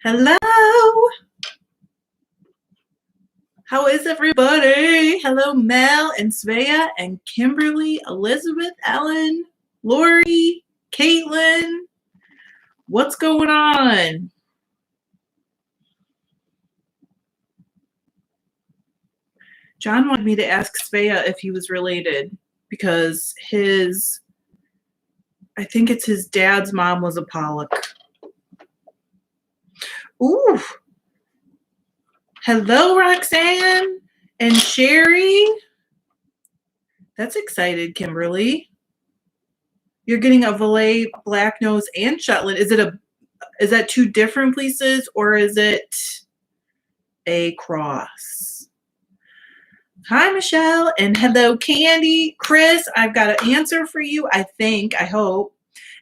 Hello. How is everybody? Hello, Mel and Svea and Kimberly, Elizabeth, Ellen, Lori, Caitlin. What's going on? John wanted me to ask Svea if he was related because I think it's his dad's mom was a Pollock. Ooh. Hello, Roxanne and Sherry. That's excited, Kimberly. You're getting a Valet black nose and Shetland. Is that two different fleeces or is it a cross? Hi, Michelle, and hello, Candy. Chris, I've got an answer for you, I hope.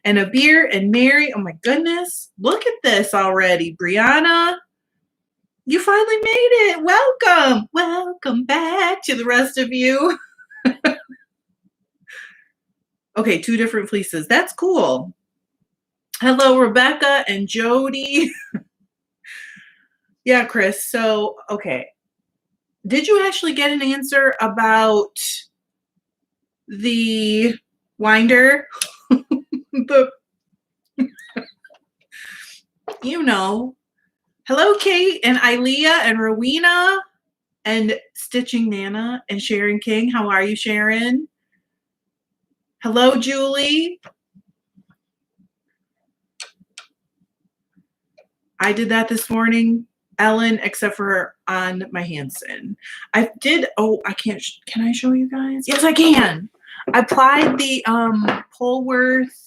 And a beer and Mary. Oh my goodness. Look at this already. Brianna, you finally made it. Welcome. Welcome back to the rest of you. Okay, two different fleeces. That's cool. Hello, Rebecca and Jody. Yeah, Chris. So, okay. Did you actually get an answer about the winder? Hello, Kate and Ilea and Rowena and Stitching Nana and Sharon King. How are you, Sharon? Hello, Julie. I did that this morning, Ellen, except for on my Hanson. I did. Oh, I can't. Can I show you guys? Yes, I can. I applied the Polworth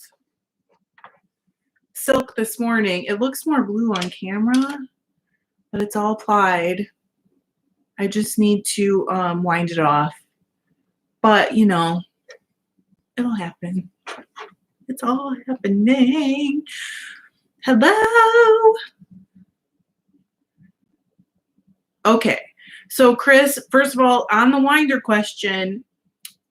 silk this morning. It looks more blue on camera, but it's all applied. I just need to wind it off. But, it'll happen. It's all happening. Hello. Okay. So, Chris, first of all, on the winder question,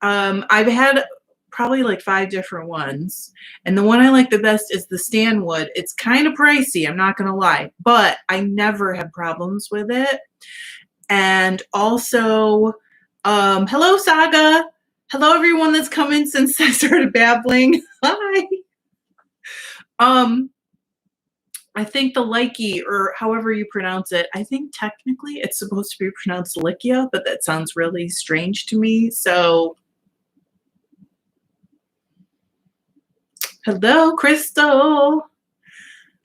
I've had probably like 5 different ones. And the one I like the best is the Stanwood. It's kind of pricey, I'm not going to lie, but I never had problems with it. And also, hello, Saga. Hello, everyone that's come in since I started babbling. Hi. I think the Likey, or however you pronounce it, I think technically it's supposed to be pronounced Likia, but that sounds really strange to me. So, hello, Crystal.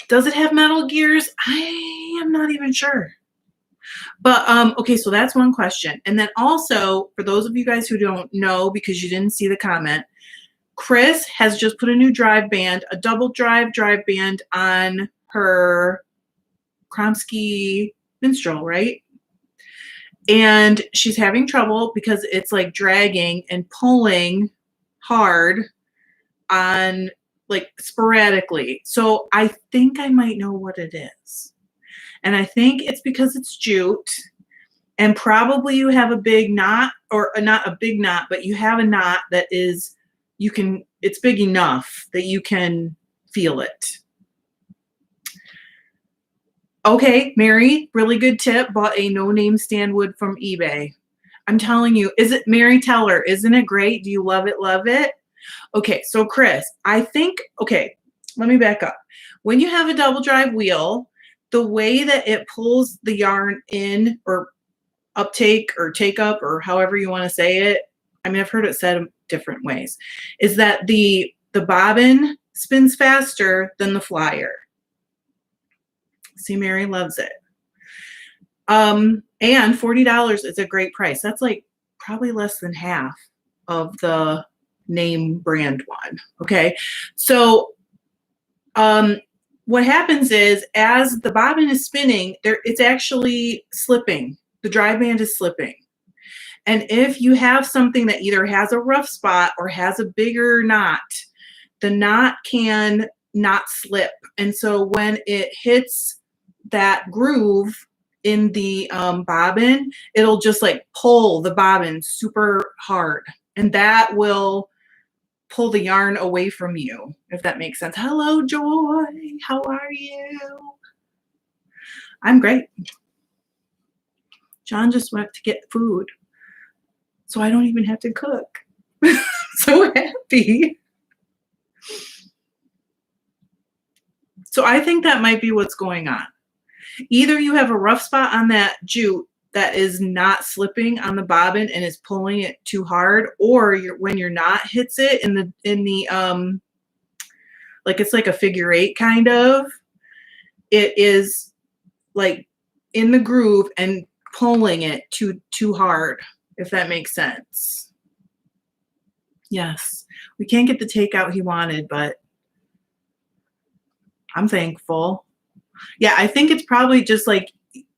Does it have metal gears? I am not even sure. But, okay, so that's one question. And then also, for those of you guys who don't know because you didn't see the comment, Chris has just put a new drive band, a double drive band on her Kromsky Minstrel, right? And she's having trouble because it's like dragging and pulling hard on like sporadically. So I think I might know what it is. And I think it's because it's jute and probably you have a big knot, or not a big knot, but you have a knot that is, it's big enough that you can feel it. Okay, Mary, really good tip. Bought a no-name Stanwood from eBay. I'm telling you, Mary Teller, isn't it great? Do you love it, love it? Okay, so Chris, I think, okay, let me back up. When you have a double drive wheel, the way that it pulls the yarn in, or uptake or take up, or however you want to say it, I mean, I've heard it said different ways, is that the bobbin spins faster than the flyer. See, Mary loves it. And $40 is a great price. That's like probably less than half of the name brand one. Okay. So, what happens is as the bobbin is spinning, it's actually slipping. The drive band is slipping. And if you have something that either has a rough spot or has a bigger knot, the knot can not slip. And so when it hits that groove in the bobbin, it'll just like pull the bobbin super hard. And that will pull the yarn away from you, if that makes sense. Hello, Joy. How are you? I'm great. John just went to get food, so I don't even have to cook. So happy. So I think that might be what's going on. Either you have a rough spot on that jute that is not slipping on the bobbin and is pulling it too hard, or when your knot hits it in the like it's like a figure eight kind of, it is like in the groove and pulling it too hard, if that makes sense. Yes, we can't get the takeout he wanted, but I'm thankful. Yeah, I think it's probably just like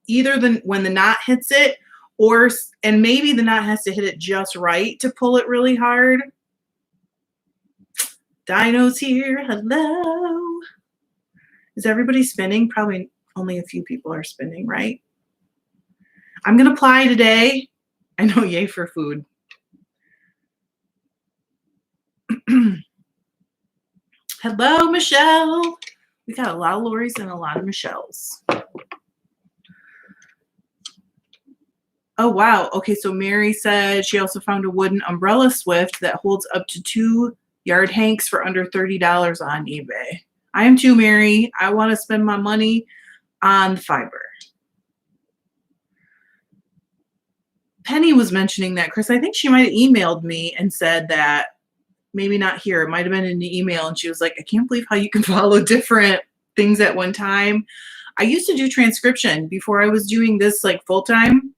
either when the knot hits it, and maybe the knot has to hit it just right to pull it really hard. Dino's here. Hello. Is everybody spinning? Probably only a few people are spinning, right? I'm going to ply today. I know, yay for food. Hello, Michelle. We got a lot of Lori's and a lot of Michelles. Oh, wow. Okay, so Mary said she also found a wooden umbrella swift that holds up to 2 yard hanks for under $30 on eBay. I am too, Mary. I want to spend my money on Fibre. Penny was mentioning that, Chris. I think she might have emailed me and said that, maybe not here. It might have been in the email. And she was like, I can't believe how you can follow different things at one time. I used to do transcription before I was doing this like full time.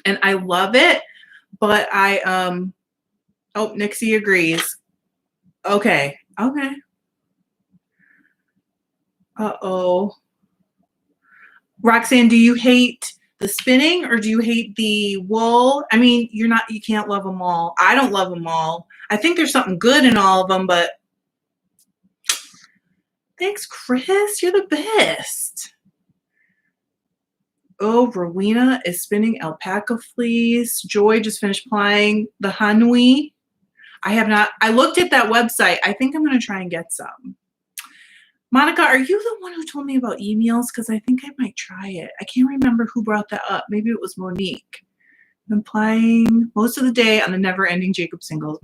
And I love it. But oh, Nixie agrees. Okay. Okay. Uh-oh. Roxanne, do you hate the spinning or do you hate the wool? I mean, you can't love them all. I don't love them all. I think there's something good in all of them, but thanks, Chris. You're the best. Oh, Rowena is spinning alpaca fleece. Joy just finished plying the Hanui. I have not. I looked at that website. I think I'm going to try and get some. Monica, are you the one who told me about emails? Because I think I might try it. I can't remember who brought that up. Maybe it was Monique. I've been playing most of the day on the never-ending Jacob singles.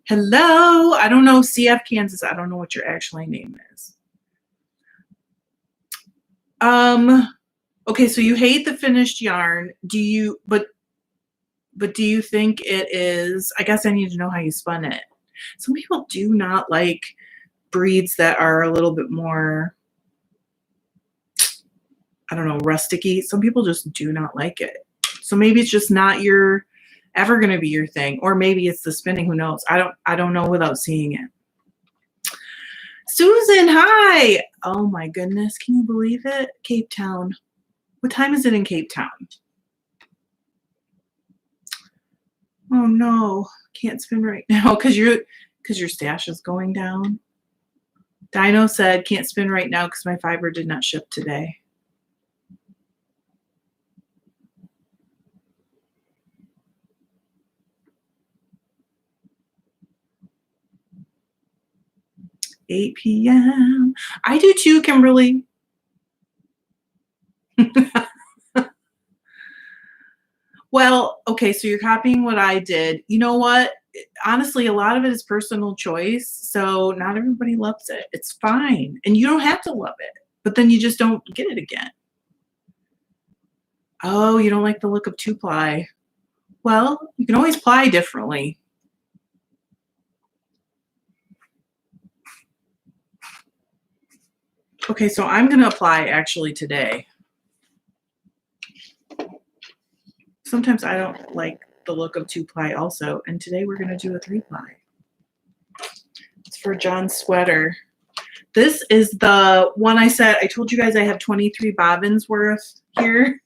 Hello. I don't know. CF Kansas. I don't know what your actual name is. Okay, so you hate the finished yarn. Do you, but do you think it is, I guess I need to know how you spun it. Some people do not like breeds that are a little bit more, I don't know, rusticy. Some people just do not like it. So maybe it's just not ever going to be your thing, or maybe it's the spinning, who knows. I don't know without seeing it. Susan, hi. Oh my goodness, can you believe it? Cape Town. What time is it in Cape Town? Oh no, can't spin right now because your stash is going down. Dino said can't spin right now because my Fibre did not ship today. $8 p.m. I do too, Kimberly. Well, okay, so you're copying what I did. You know what? Honestly, a lot of it is personal choice. So not everybody loves it. It's fine. And you don't have to love it, but then you just don't get it again. Oh, you don't like the look of 2-ply. Well, you can always ply differently. Okay, so I'm going to apply actually today. Sometimes I don't like the look of 2-ply also, and today we're going to do a 3-ply. It's for John's sweater. This is the one I said, I told you guys I have 23 bobbins worth here.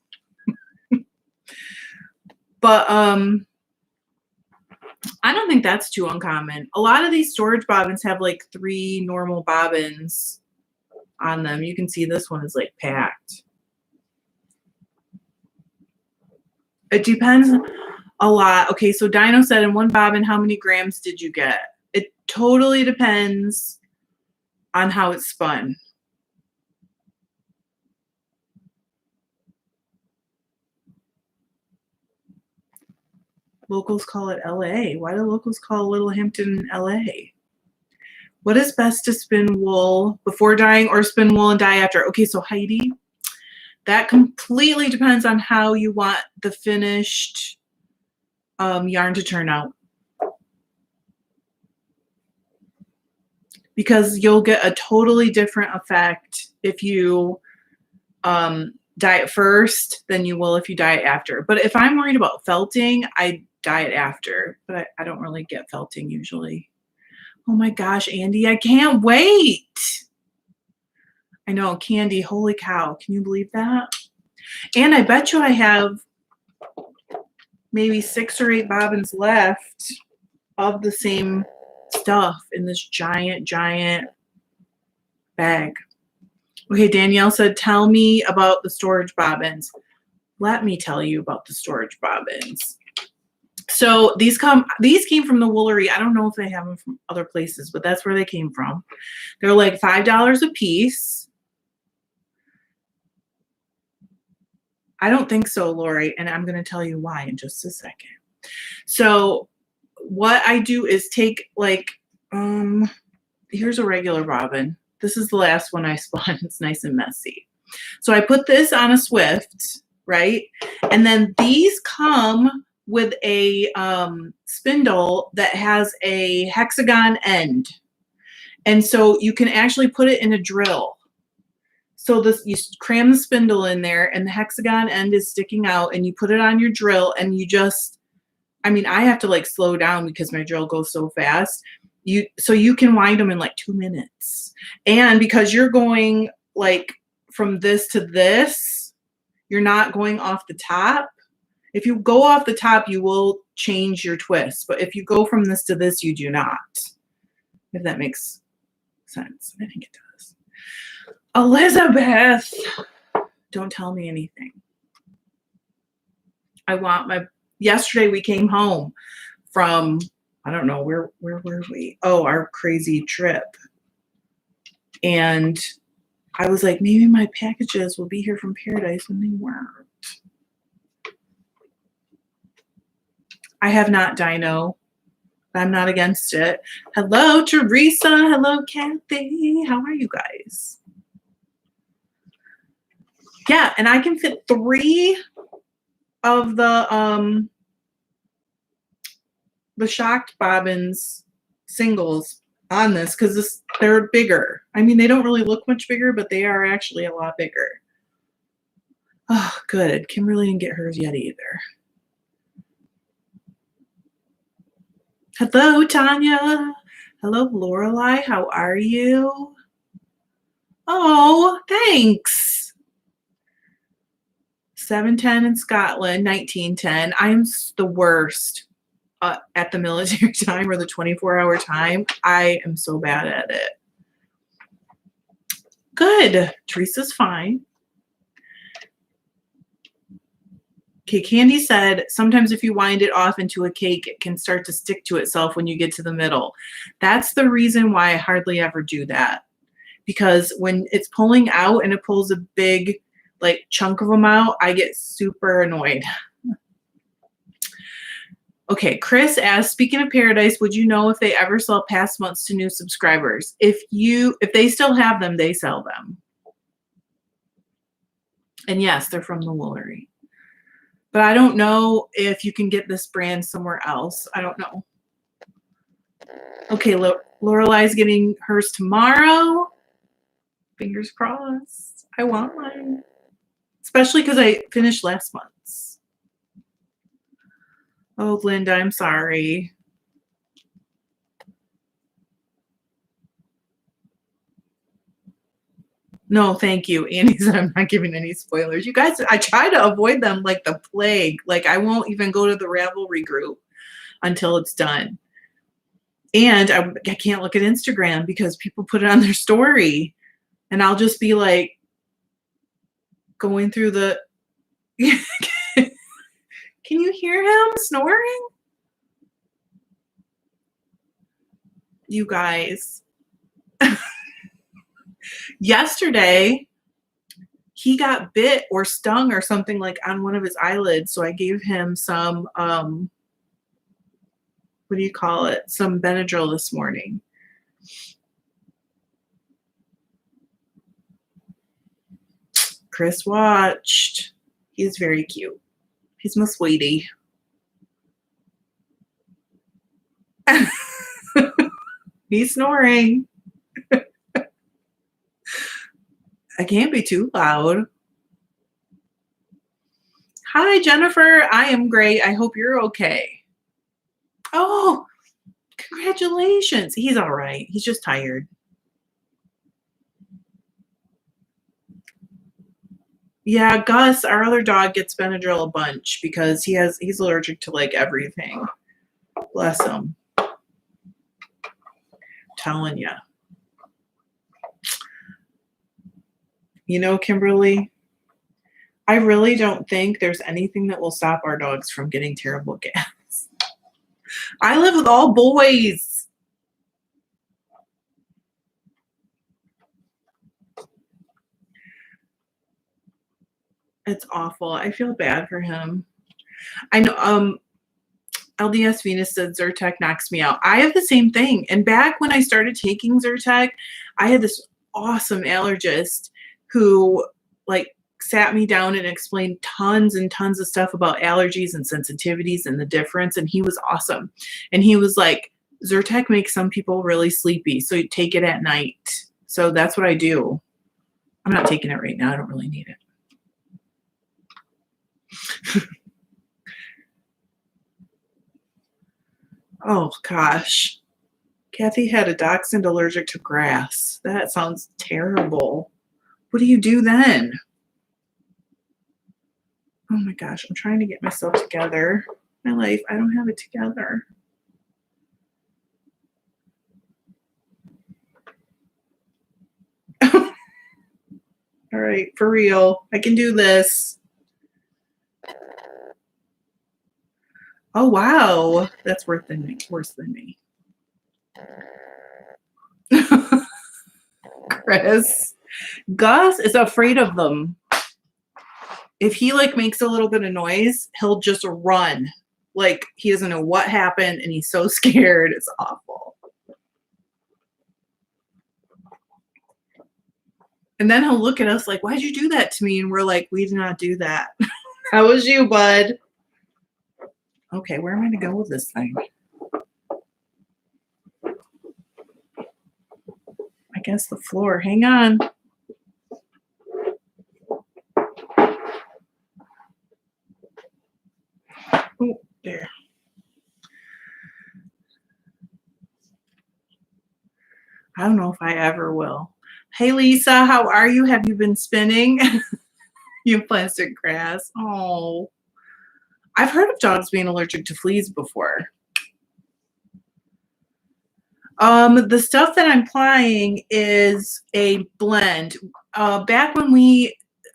But I don't think that's too uncommon. A lot of these storage bobbins have like 3 normal bobbins on them. You can see this one is like packed. It depends a lot. Okay, so Dino said in one bobbin, how many grams did you get? It totally depends on how it's spun. Locals call it LA. Why do locals call Little Hampton LA? What is best to spin wool before dyeing or spin wool and dye after? Okay, so Heidi, that completely depends on how you want the finished yarn to turn out. Because you'll get a totally different effect if you dye it first than you will if you dye it after. But if I'm worried about felting, I dye it after. But I don't really get felting usually. Oh my gosh, Andy, I can't wait. I know, Candy, holy cow. Can you believe that? And I bet you I have maybe 6 or 8 bobbins left of the same stuff in this giant bag. Okay, Danielle said, tell me about the storage bobbins. Let me tell you about the storage bobbins. So these came from the Woolery. I don't know if they have them from other places, but that's where they came from. They're like $5 a piece. I don't think so, Lori, and I'm going to tell you why in just a second. So what I do is take like, here's a regular bobbin. This is the last one I spun. It's nice and messy. So I put this on a Swift, right? And then these come with a spindle that has a hexagon end. And so you can actually put it in a drill. So you cram the spindle in there and the hexagon end is sticking out and you put it on your drill and you just, I mean, I have to like slow down because my drill goes so fast. So you can wind them in like 2 minutes. And because you're going like from this to this, you're not going off the top. If you go off the top, you will change your twist. But if you go from this to this, you do not. If that makes sense. I think it does. Elizabeth, don't tell me anything. Yesterday we came home from, I don't know, where were we? Oh, our crazy trip. And I was like, maybe my packages will be here from Paradise, and they weren't. I have not, Dino. I'm not against it. Hello, Teresa. Hello, Kathy. How are you guys? Yeah, and I can fit 3 of the shocked bobbins singles on this because they're bigger. I mean, they don't really look much bigger, but they are actually a lot bigger. Oh, good. Kimberly didn't get hers yet either. Hello, Tanya. Hello, Lorelei. How are you? Oh, thanks. 7:10 in Scotland, 19:10. I'm the worst at the military time or the 24-hour time. I am so bad at it. Good. Teresa's fine. Okay, Candy said, sometimes if you wind it off into a cake, it can start to stick to itself when you get to the middle. That's the reason why I hardly ever do that. Because when it's pulling out and it pulls a big like chunk of them out, I get super annoyed. Okay, Chris asked, speaking of Paradise, would you know if they ever sell past months to new subscribers? If they still have them, they sell them. And yes, they're from the Woolery. But I don't know if you can get this brand somewhere else. I don't know. Okay, Lorelei's getting hers tomorrow. Fingers crossed. I want mine. Especially because I finished last month's. Oh, Linda, I'm sorry. No, thank you. Annie said I'm not giving any spoilers. You guys, I try to avoid them like the plague. Like I won't even go to the Ravelry group until it's done. And I can't look at Instagram because people put it on their story. And I'll just be like going through the... Can you hear him snoring? You guys. Yesterday, he got bit or stung or something like on one of his eyelids. So I gave him some, what do you call it? Some Benadryl this morning. Chris watched. He's very cute. He's my sweetie. He's snoring. I can't be too loud. Hi, Jennifer. I am great. I hope you're okay. Oh, congratulations. He's all right. He's just tired. Yeah, Gus, our other dog, gets Benadryl a bunch because he's allergic to like everything. Bless him. I'm telling you. You know, Kimberly, I really don't think there's anything that will stop our dogs from getting terrible gas. I live with all boys. It's awful. I feel bad for him. I know LDS Venus said Zyrtec knocks me out. I have the same thing. And back when I started taking Zyrtec, I had this awesome allergist who like sat me down and explained tons and tons of stuff about allergies and sensitivities and the difference. And he was awesome. And he was like, Zyrtec makes some people really sleepy, so you take it at night. So that's what I do. I'm not taking it right now. I don't really need it. Oh gosh. Kathy had a dachshund allergic to grass. That sounds terrible. What do you do then? Oh my gosh, I'm trying to get myself together. My life, I don't have it together. All right, for real. I can do this. Oh wow, that's worse than me. Chris, Gus is afraid of them. If he like makes a little bit of noise, he'll just run. Like he doesn't know what happened and he's so scared. It's awful. And then he'll look at us like, why'd you do that to me? And we're like, we did not do that. That was you, bud. Okay, where am I going to go with this thing? I guess the floor. Hang on. Oh, there. I don't know if I ever will. Hey, Lisa, how are you? Have you been spinning? You plastic grass. Oh, I've heard of dogs being allergic to fleas before. The stuff that I'm plying is a blend. Back when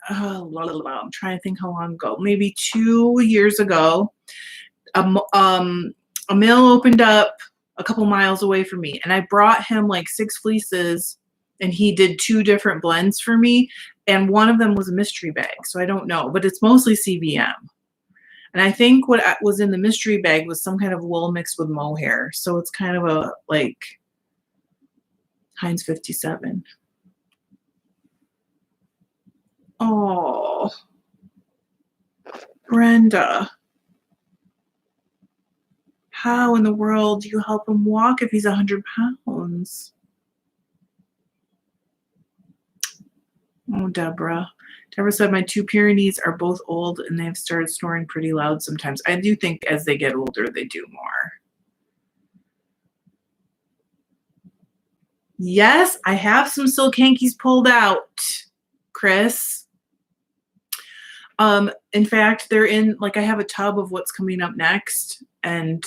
I'm trying to think how long ago, maybe 2 years ago, a mill opened up a couple miles away from me, and I brought him like 6 fleeces, and he did 2 different blends for me, and one of them was a mystery bag, so I don't know, but it's mostly CBM. And I think what was in the mystery bag was some kind of wool mixed with mohair, so it's kind of a like Heinz 57. Oh, Brenda. How in the world do you help him walk if he's 100 pounds? Oh, Deborah. Deborah said, my 2 Pyrenees are both old and they've started snoring pretty loud sometimes. I do think as they get older, they do more. Yes, I have some silk hankies pulled out, Chris. In fact, they're in, like, I have a tub of what's coming up next, and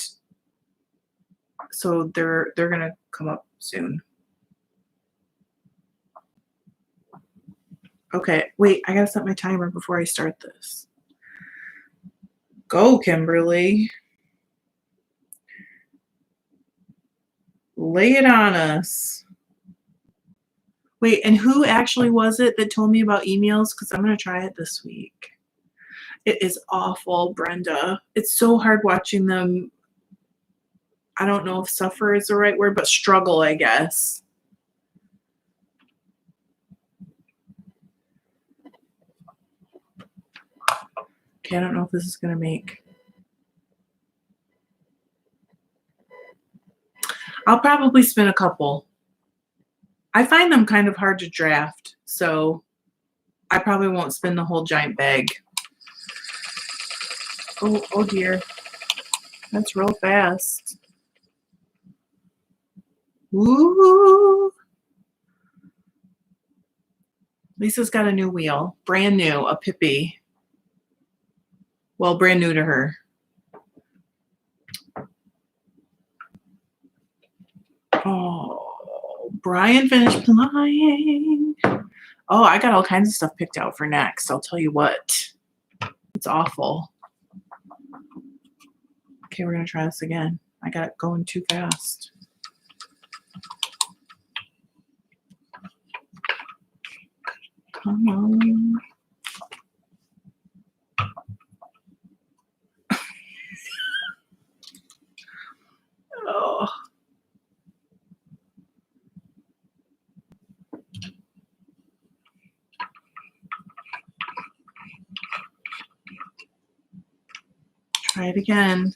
so they're gonna come up soon. Okay, wait, I gotta set my timer before I start this. Go, Kimberly. Lay it on us. Wait, and who actually was it that told me about emails? Because I'm going to try it this week. It is awful, Brenda. It's so hard watching them. I don't know if suffer is the right word, but struggle, I guess. Okay, I don't know if this is going to make. I'll probably spin a couple. I find them kind of hard to draft, so I probably won't spin the whole giant bag. Oh dear. That's real fast. Woo! Lisa's got a new wheel. Brand new, a Pippi. Well, brand new to her. Oh, Brian finished plying. Oh, I got all kinds of stuff picked out for next. I'll tell you what. It's awful. Okay, we're going to try this again. I got it going too fast. Come on. Oh. Try it again.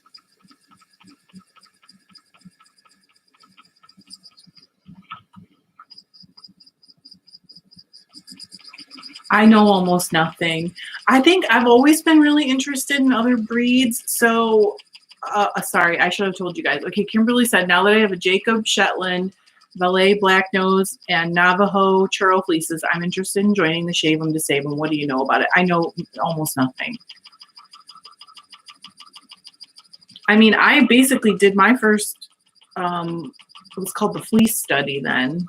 I know almost nothing. I think I've always been really interested in other breeds. So, sorry, I should have told you guys. Okay, Kimberly said, now that I have a Jacob Shetland, Valet Black Nose, and Navajo Churro fleeces, I'm interested in joining the Shave 'em to Save 'em. What do you know about it? I know almost nothing. I mean, I basically did my first, it was called the Fleece study then,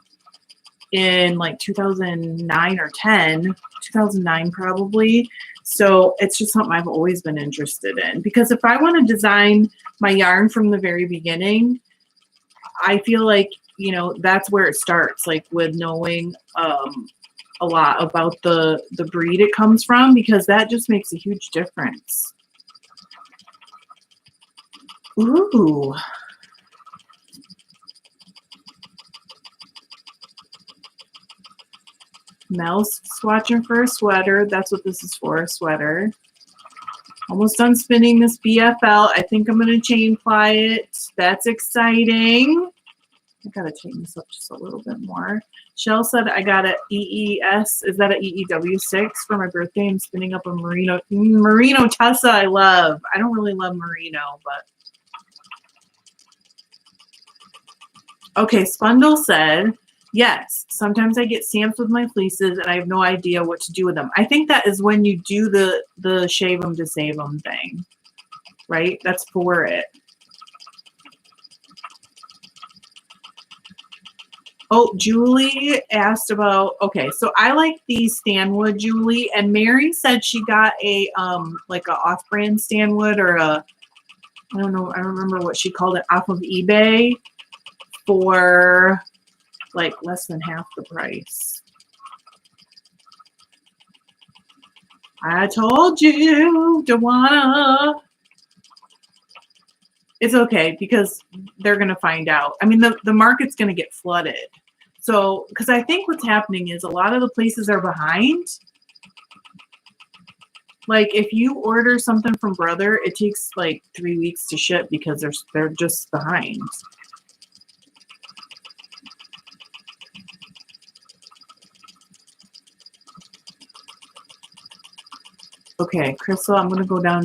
in like 2009 or 10, 2009 probably. So it's just something I've always been interested in, because if I want to design my yarn from the very beginning, I feel like, you know, that's where it starts, like with knowing a lot about the breed it comes from, because that just makes a huge difference. Ooh. Mel's swatching for a sweater. That's what this is for, a sweater. Almost done spinning this BFL. I think I'm going to chain ply it. That's exciting. I got to tighten this up just a little bit more. Shell said I got an EES. Is that an EEW6 for my birthday? I'm spinning up a merino. Merino Tessa I love. I don't really love merino, but. Okay, Spundle said, yes, sometimes I get stamps with my fleeces and I have no idea what to do with them. I think that is when you do the Shave 'em to Save 'em thing, right? That's for it. Oh, Julie asked about, okay, so I like these Stanwood, Julie, and Mary said she got a like a off-brand Stanwood, or a, I don't know, I don't remember what she called it, off of eBay for like less than half the price. I told you, Dewana. It's okay, because they're going to find out. I mean, the market's going to get flooded. So, because I think what's happening is a lot of the places are behind. Like if you order something from Brother, it takes like 3 weeks to ship because they're just behind. Okay, Crystal, I'm going to go down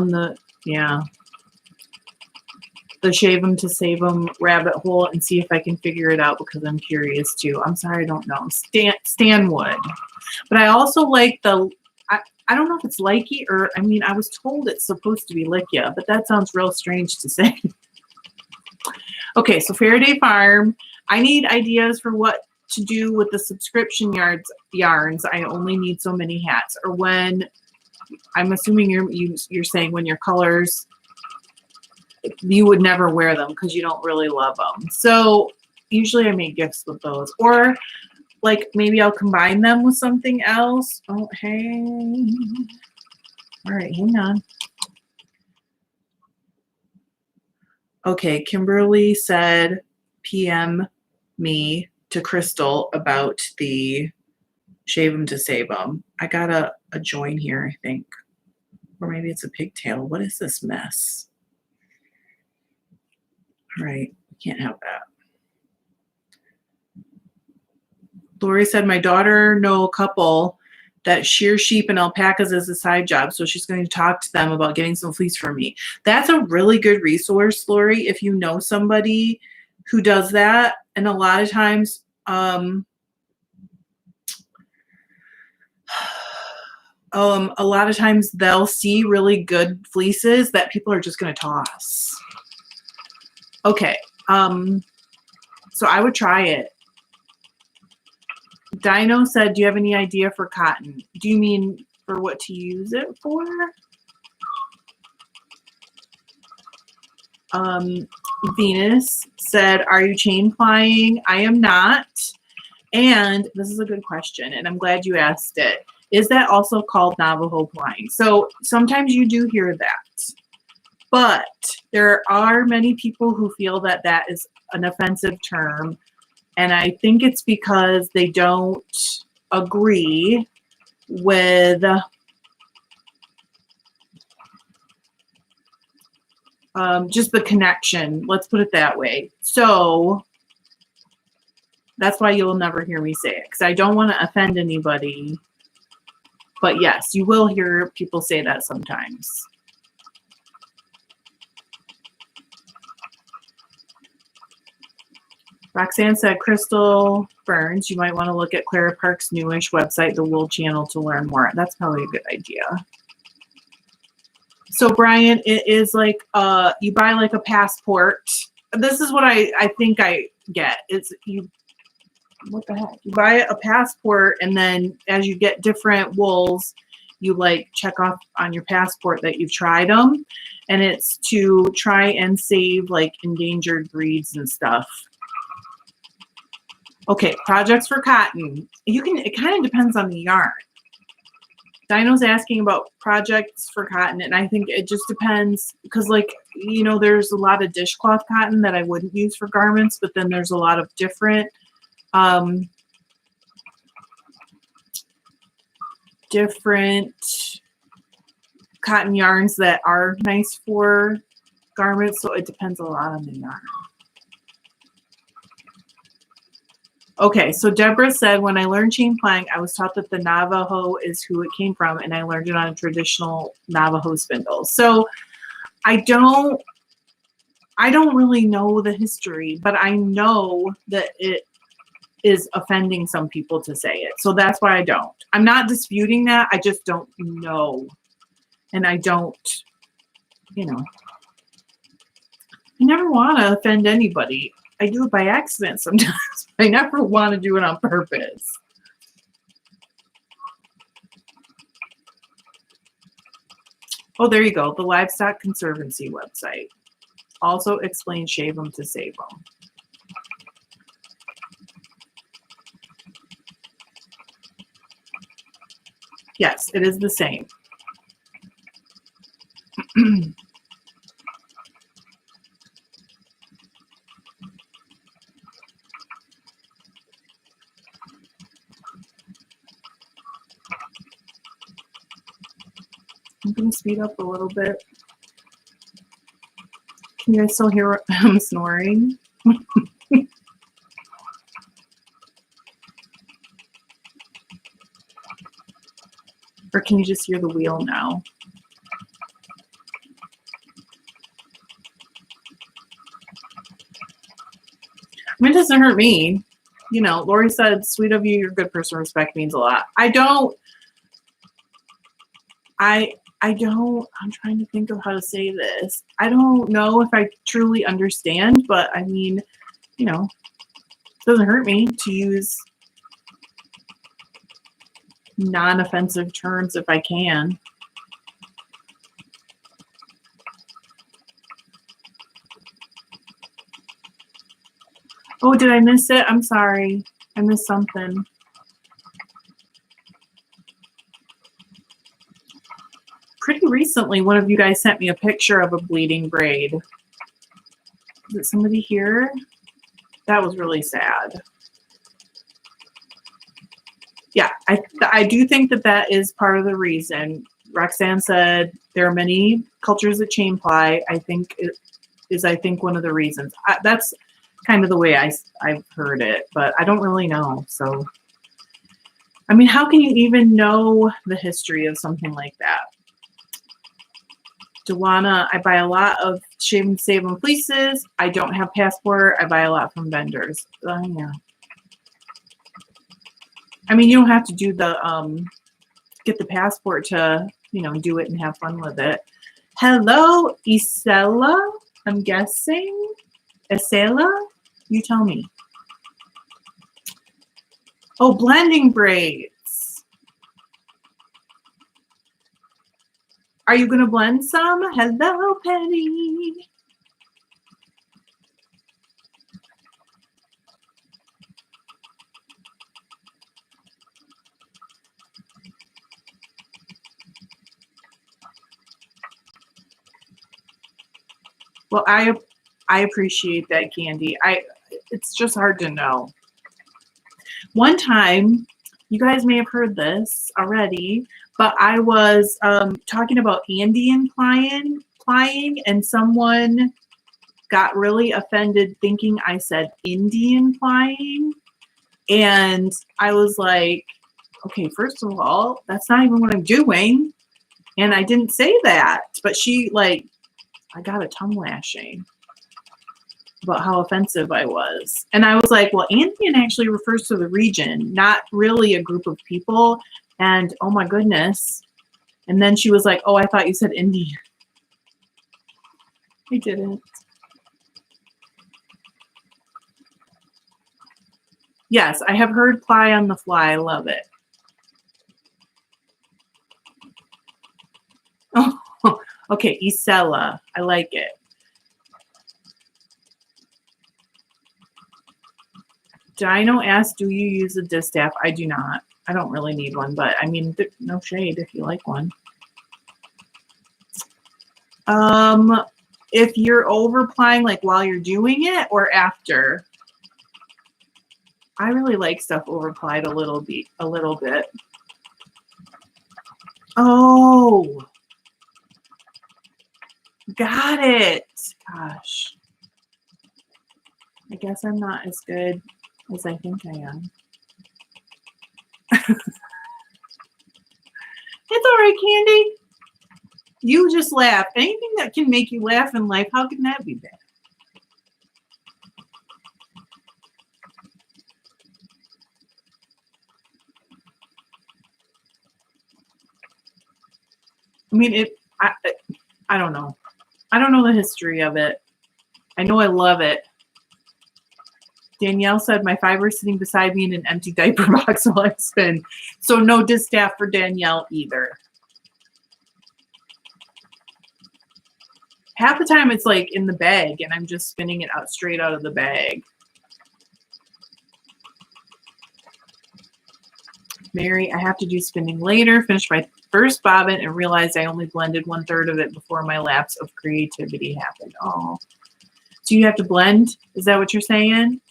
the, yeah, the Shave 'em to Save 'em rabbit hole and see if I can figure it out, because I'm curious too. I'm sorry, I don't know. Stanwood. But I also like the, I don't know if it's likey, or, I mean, I was told it's supposed to be Likia, but that sounds real strange to say. Okay, so Faraday Farm. I need ideas for what to do with the subscription yarns. I only need so many hats. Or when, I'm assuming you're saying when your colors, you would never wear them because you don't really love them. So usually I make gifts with those, or like maybe I'll combine them with something else. Oh, hey. All right, hang on. Okay, Kimberly said PM me to Crystal about the shave them to save them. I got a join here, I think. Or maybe it's a pigtail. What is this mess? All right, we can't have that. Lori said, my daughter know a couple that shear sheep and alpacas as a side job, so she's going to talk to them about getting some fleece from me. That's a really good resource, Lori, if you know somebody who does that. And a lot of times, they'll see really good fleeces that people are just going to toss. Okay, so I would try it. Dino said, do you have any idea for cotton? Do you mean for what to use it for? Venus said, are you chain plying? I am not. And this is a good question, and I'm glad you asked it. Is that also called Navajo plying? So sometimes you do hear that, but there are many people who feel that that is an offensive term. And I think it's because they don't agree with just the connection. Let's put it that way. So that's why you'll never hear me say it, because I don't want to offend anybody. But yes, you will hear people say that sometimes. Roxanne said, Crystal Burns, you might want to look at Clara Park's newish website, The Wool Channel, to learn more. That's probably a good idea. So Brian, it is like you buy like a passport. This is what I think I get. It's you, what the heck? You buy a passport, and then as you get different wools, you like check off on your passport that you've tried them. And it's to try and save like endangered breeds and stuff. Okay, projects for cotton. It kind of depends on the yarn. Dino's asking about projects for cotton, and I think it just depends because, like, you know, there's a lot of dishcloth cotton that I wouldn't use for garments, but then there's a lot of different cotton yarns that are nice for garments, so it depends a lot on the yarn. Okay, so Deborah said, when I learned chain plying, I was taught that the Navajo is who it came from, and I learned it on a traditional Navajo spindle. So I don't really know the history, but I know that it is offending some people to say it. So that's why I don't. I'm not disputing that. I just don't know. And I don't, you know, I never want to offend anybody. I do it by accident sometimes. I never want to do it on purpose. Oh, there you go. The Livestock Conservancy website. Also explains shave them to save them. Yes, it is the same. I'm going to speed up a little bit. Can you guys still hear him snoring? Or can you just hear the wheel now? I mean, it doesn't hurt me. You know, Lori said, sweet of you, you're a good person, respect means a lot. I'm trying to think of how to say this. I don't know if I truly understand, but I mean, you know, it doesn't hurt me to use non-offensive terms if I can. Oh, did I miss it? I'm sorry. I missed something. Pretty recently, one of you guys sent me a picture of a bleeding braid. Is it somebody here? That was really sad. Yeah, I do think that that is part of the reason. Roxanne said there are many cultures that chain ply. I think it is, one of the reasons. That's kind of the way I've heard it, but I don't really know. So, I mean, how can you even know the history of something like that? Joanna, I buy a lot of Shave and Save on fleeces. I don't have passport. I buy a lot from vendors. Yeah. I mean, you don't have to do the get the passport to, you know, do it and have fun with it. Hello, Isela, I'm guessing. Isela? You tell me. Oh, blending braids. Are you going to blend some? Hello, Penny. Well, I appreciate that, Candy. It's just hard to know. One time, you guys may have heard this already, but I was talking about Andean plying, and someone got really offended thinking I said Indian plying. And I was like, okay, first of all, that's not even what I'm doing. And I didn't say that. But she, like, I got a tongue lashing about how offensive I was. And I was like, well, Andean actually refers to the region, not really a group of people. And oh my goodness. And then she was like, oh, I thought you said Indian. I didn't. Yes, I have heard ply on the fly. I love it. Oh, okay, Isela. I like it. Dino asked, do you use a distaff? I do not. I don't really need one, but I mean, no shade if you like one. If you're over plying, like while you're doing it or after. I really like stuff over plied a little bit. Oh, got it. Gosh, I guess I'm not as good as I think I am. It's all right, Candy. You just laugh. Anything that can make you laugh in life, how can that be bad? I mean, I don't know. I don't know the history of it. I know I love it. Danielle said, my Fibre is sitting beside me in an empty diaper box while I spin. So no distaff for Danielle either. Half the time it's like in the bag and I'm just spinning it out straight out of the bag. Mary, I have to do spinning later. Finish my first bobbin and realized I only blended 1/3 of it before my lapse of creativity happened. Oh, so you have to blend? Is that what you're saying?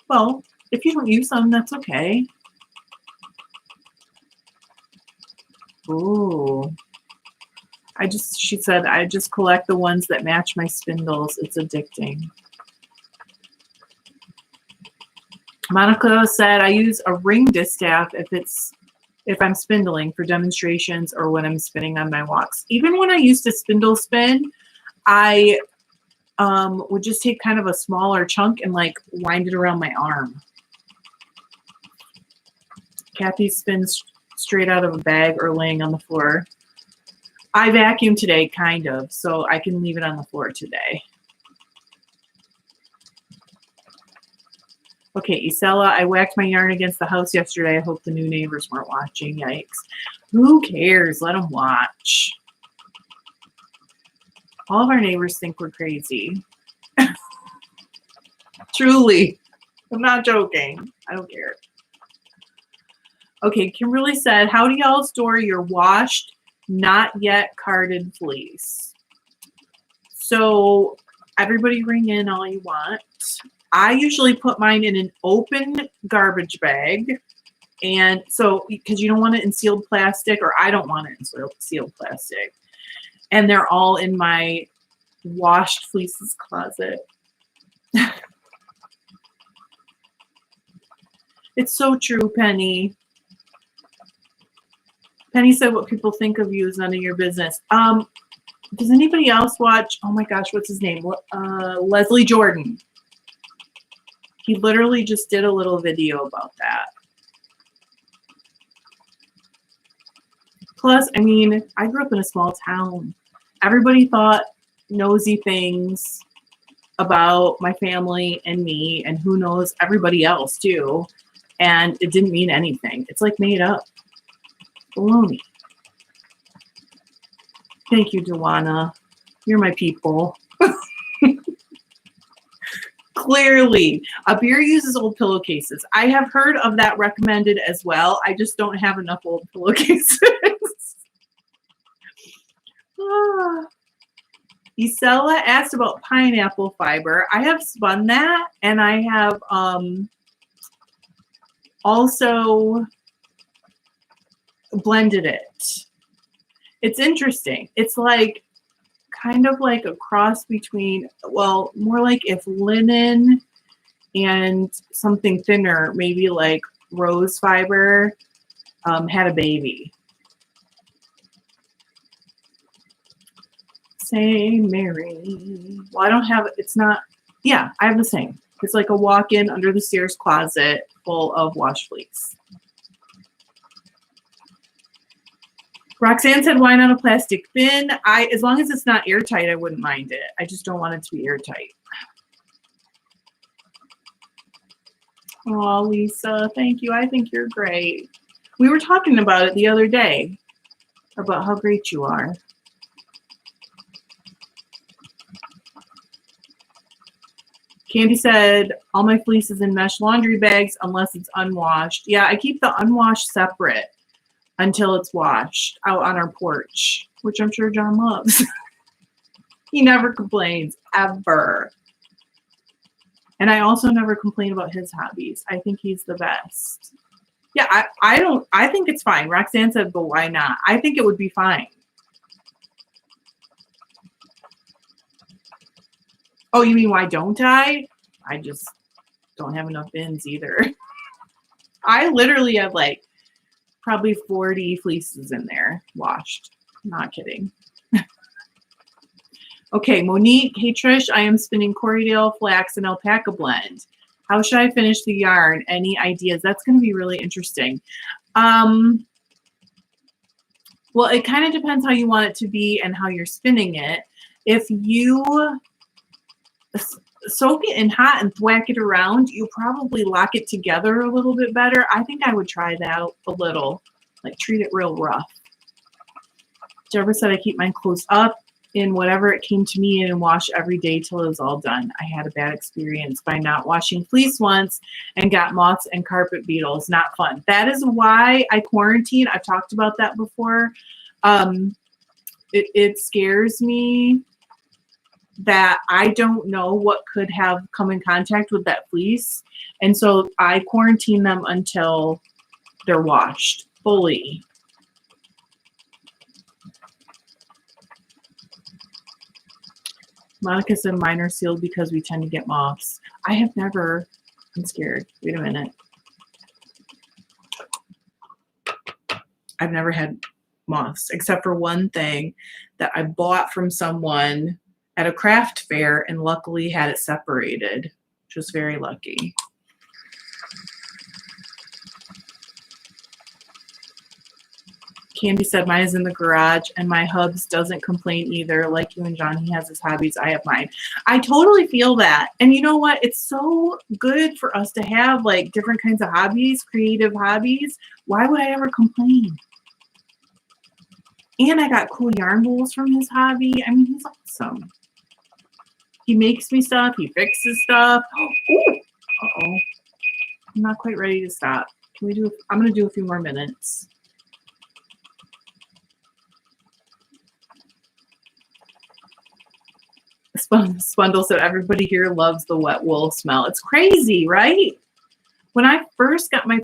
Well, if you don't use them, that's okay. Ooh. She said, I just collect the ones that match my spindles. It's addicting. Monica said, I use a ring distaff if I'm spindling for demonstrations or when I'm spinning on my walks. Even when I used to spindle spin, I would just take kind of a smaller chunk and like wind it around my arm. Kathy spins straight out of a bag or laying on the floor. I vacuumed today, kind of, so I can leave it on the floor today. Okay, Isela, I whacked my yarn against the house yesterday. I hope the new neighbors weren't watching. Yikes. Who cares? Let them watch. All of our neighbors think we're crazy. Truly. I'm not joking. I don't care. Okay, Kimberly said, how do y'all store your washed, not yet carded fleece? So everybody ring in all you want. I usually put mine in an open garbage bag. And so, because you don't want it in sealed plastic, or I don't want it in sealed plastic. And they're all in my washed fleeces closet. It's so true, Penny. Penny said, what people think of you is none of your business. Does anybody else watch, oh my gosh, what's his name? Leslie Jordan. He literally just did a little video about that. Plus, I mean, I grew up in a small town. Everybody thought nosy things about my family and me, and who knows, everybody else too. And it didn't mean anything. It's like made up. Baloney. Thank you, Dewana. You're my people. Clearly, a beer uses old pillowcases. I have heard of that recommended as well. I just don't have enough old pillowcases. Isella asked about pineapple fiber. I have spun that, and I have also blended it. It's interesting. It's like kind of like a cross between, well, more like if linen and something thinner, maybe like rose fiber, had a baby. Same, Mary. Well, I don't have, it's not, yeah, I have the same. It's like a walk-in under the stairs closet full of wash fleece. Roxanne said, why not a plastic bin? As long as it's not airtight, I wouldn't mind it. I just don't want it to be airtight. Oh, Lisa, thank you. I think you're great. We were talking about it the other day, about how great you are. Candy said, all my fleece is in mesh laundry bags unless it's unwashed. Yeah, I keep the unwashed separate until it's washed out on our porch, which I'm sure John loves. He never complains, ever. And I also never complain about his hobbies. I think he's the best. Yeah, I think it's fine. Roxanne said, but why not? I think it would be fine. Oh, you mean why don't I? I just don't have enough bins either. I literally have like probably 40 fleeces in there washed. Not kidding. Okay, Monique, hey Trish, I am spinning Corriedale flax and alpaca blend. How should I finish the yarn? Any ideas? That's going to be really interesting. Well, it kind of depends how you want it to be and how you're spinning it. If you soak it in hot and thwack it around, you probably lock it together a little bit better. I think I would try that out a little, like treat it real rough. Deborah said I keep mine closed up in whatever it came to me in and wash every day till it was all done. I had a bad experience by not washing fleece once and got moths and carpet beetles. Not fun. That is why I quarantine. I've talked about that before. It scares me that I don't know what could have come in contact with that fleece. And so I quarantine them until they're washed fully. Monica said mine are sealed because we tend to get moths. I have never, I'm scared. Wait a minute. I've never had moths except for one thing that I bought from someone at a craft fair and luckily had it separated, which was very lucky. Candy said mine is in the garage and my hubs doesn't complain either. Like you and John, he has his hobbies. I have mine. I totally feel that. And you know what? It's so good for us to have like different kinds of hobbies, creative hobbies. Why would I ever complain? And I got cool yarn bowls from his hobby. I mean, he's awesome. He makes me stuff. He fixes stuff. Ooh. Uh-oh. I'm not quite ready to stop. Can we do, I'm going to do a few more minutes. Spundle said everybody here loves the wet wool smell. It's crazy, right? When I first got my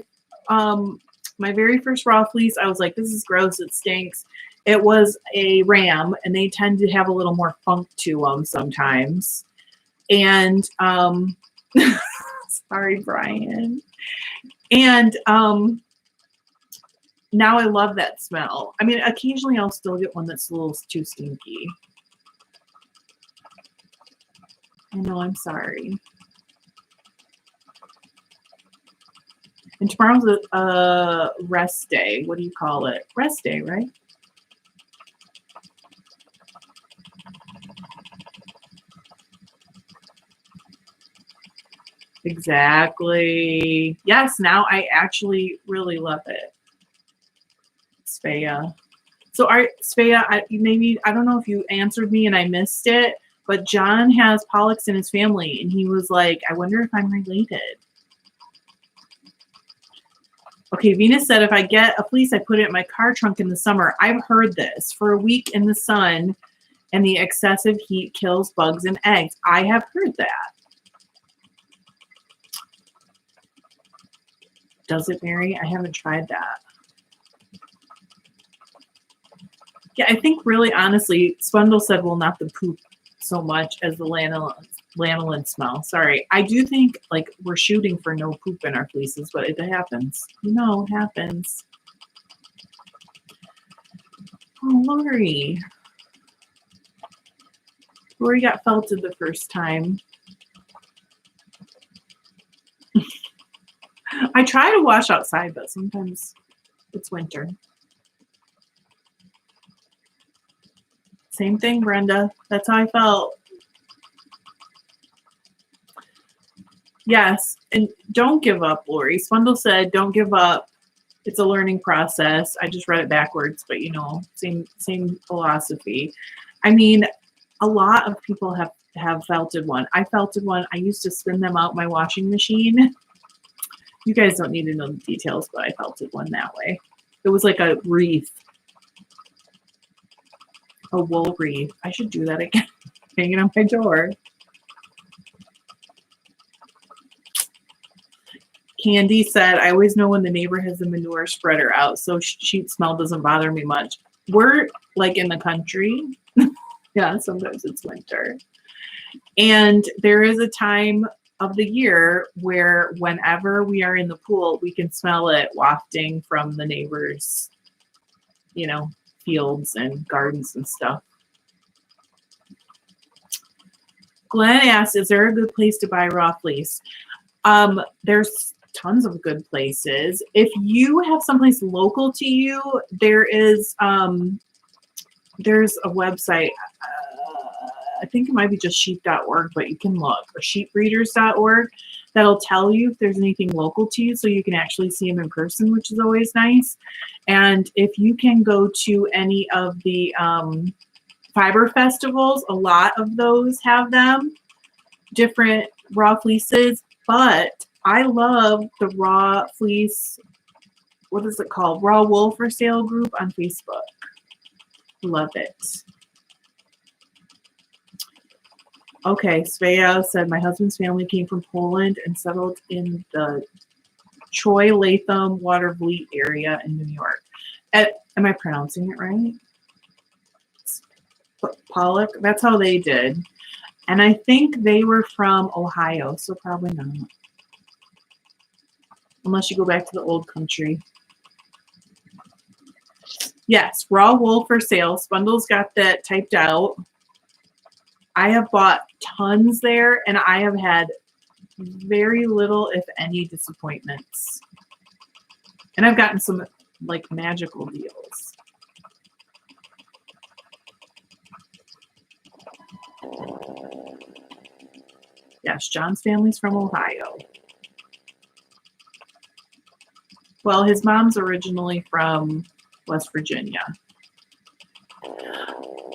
my very first raw fleece, I was like, this is gross, it stinks. It was a ram, and they tend to have a little more funk to them sometimes. And sorry, Brian. And now I love that smell. I mean, occasionally I'll still get one that's a little too stinky. I know, I'm sorry. And tomorrow's a rest day. What do you call it? Rest day, right? Exactly. Yes, now I actually really love it. Svea. So, Svea, I don't know if you answered me and I missed it, but John has pollux in his family, and he was like, I wonder if I'm related. Okay, Venus said, if I get a fleece, I put it in my car trunk in the summer. I've heard this. For a week in the sun and the excessive heat kills bugs and eggs. I have heard that. Does it, Mary? I haven't tried that. Yeah, I think really honestly, Spundle said, well, not the poop so much as the lanolin smell. Sorry. I do think like we're shooting for no poop in our fleeces, but it happens. You know, it happens. Oh, Lori. Lori got felted the first time. I try to wash outside, but sometimes it's winter. Same thing, Brenda. That's how I felt. Yes, and don't give up, Lori. Spundle said, don't give up. It's a learning process. I just read it backwards, but you know, same philosophy. I mean, a lot of people have felted one. I felted one. I used to spin them out my washing machine. You guys don't need to know the details, but I felted one that way. It was like a wreath. A wool wreath. I should do that again. Hanging on my door. Candy said, I always know when the neighbor has the manure spreader out, so sheet smell doesn't bother me much. We're like in the country. Yeah, sometimes it's winter. And there is a time of the year where whenever we are in the pool, we can smell it wafting from the neighbors, you know, fields and gardens and stuff. Glenn asked, is there a good place to buy raw fleece? There's tons of good places. If you have someplace local to you, there's a website. I think it might be just sheep.org, but you can look, or sheepbreeders.org. That'll tell you if there's anything local to you, so you can actually see them in person, which is always nice. And if you can go to any of the Fibre festivals, a lot of those have them, different raw fleeces. But I love the raw fleece, what is it called? Raw Wool for Sale group on Facebook. Love it. Okay, Svea said, my husband's family came from Poland and settled in the Troy Latham Watervliet area in New York. Am I pronouncing it right? Pollock? That's how they did. And I think they were from Ohio, so probably not. Unless you go back to the old country. Yes, raw wool for sale. Spundle's got that typed out. I have bought tons there, and I have had very little, if any, disappointments. And I've gotten some like magical deals. Yes, John's family's from Ohio. Well, his mom's originally from West Virginia.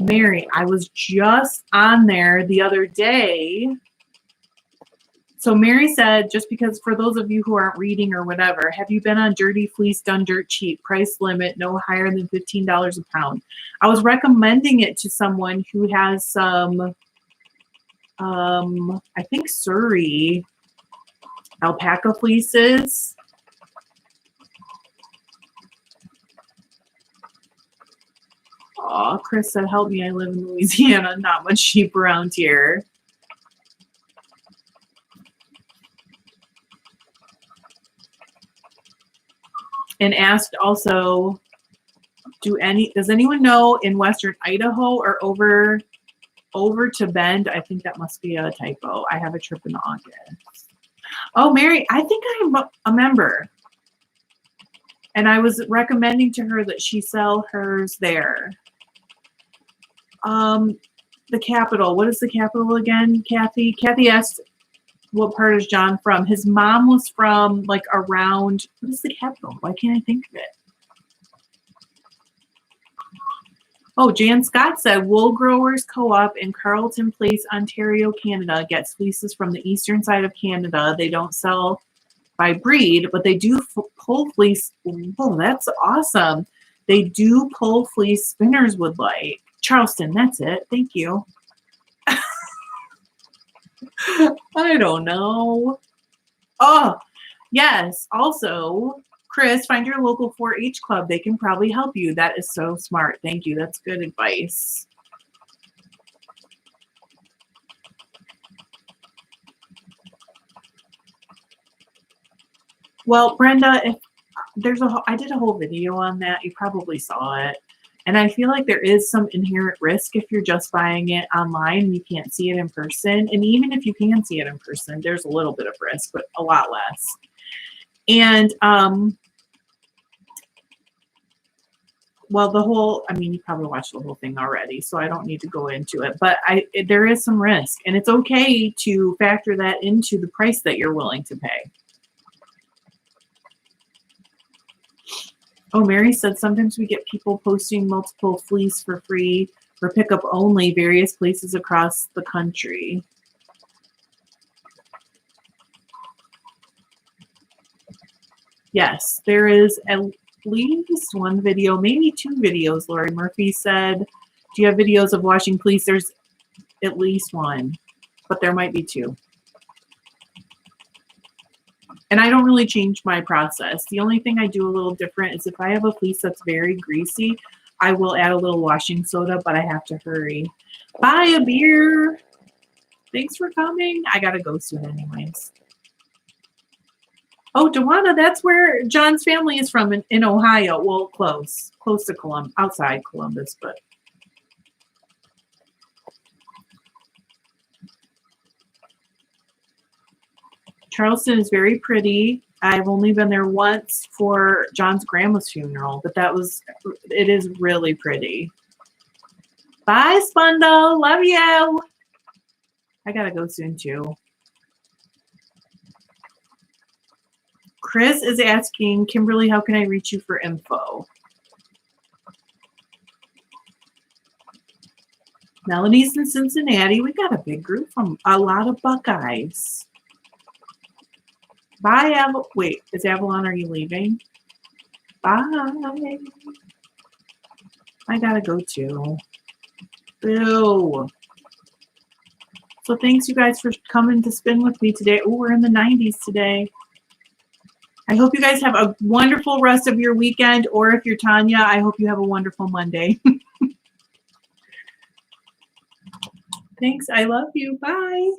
Mary, I was just on there the other day. So Mary said, just because for those of you who aren't reading or whatever, have you been on Dirty Fleece done dirt cheap? Price limit, no higher than $15 a pound. I was recommending it to someone who has some, I think Surrey alpaca fleeces. Oh, Chris said, help me. I live in Louisiana. Not much sheep around here. And asked also, does anyone know in Western Idaho or over to Bend? I think that must be a typo. I have a trip in August. Oh, Mary, I think I'm a member. And I was recommending to her that she sell hers there. The capital. What is the capital again, Kathy? Kathy asked, what part is John from? His mom was from like around, what is the capital? Why can't I think of it? Oh, Jan Scott said, Wool Growers Co-op in Carleton Place, Ontario, Canada gets fleeces from the eastern side of Canada. They don't sell by breed, but they do pull fleece. Oh, that's awesome. They do pull fleece spinners would like. Charleston, that's it. Thank you. I don't know. Oh, yes. Also, Chris, find your local 4-H club. They can probably help you. That is so smart. Thank you. That's good advice. Well, Brenda, if there's I did a whole video on that. You probably saw it. And I feel like there is some inherent risk if you're just buying it online and you can't see it in person. And even if you can see it in person, there's a little bit of risk, but a lot less. And, well, you probably watched the whole thing already, so I don't need to go into it. But there is some risk. And it's okay to factor that into the price that you're willing to pay. Oh, Mary said sometimes we get people posting multiple fleece for free for pickup only, various places across the country. Yes, there is at least one video, maybe 2 videos. Lori Murphy said, do you have videos of washing fleece? There's at least 1, but there might be 2. And I don't really change my process. The only thing I do a little different is if I have a fleece that's very greasy, I will add a little washing soda, but I have to hurry. Buy a beer. Thanks for coming. I got to go soon anyways. Oh, Dewana, that's where John's family is from in Ohio. Well, close to Columbus, outside Columbus, but. Charleston is very pretty. I've only been there once for John's grandma's funeral, but it is really pretty. Bye, Spundle. Love you. I gotta go soon too. Chris is asking, Kimberly, how can I reach you for info? Melanie's in Cincinnati. We got a big group from a lot of Buckeyes. Bye, Avalon. Wait, is Avalon, are you leaving? Bye. I gotta go too. Boo. So thanks you guys for coming to spin with me today. Oh, we're in the 90s today. I hope you guys have a wonderful rest of your weekend, or if you're Tanya, I hope you have a wonderful Monday. Thanks. I love you. Bye.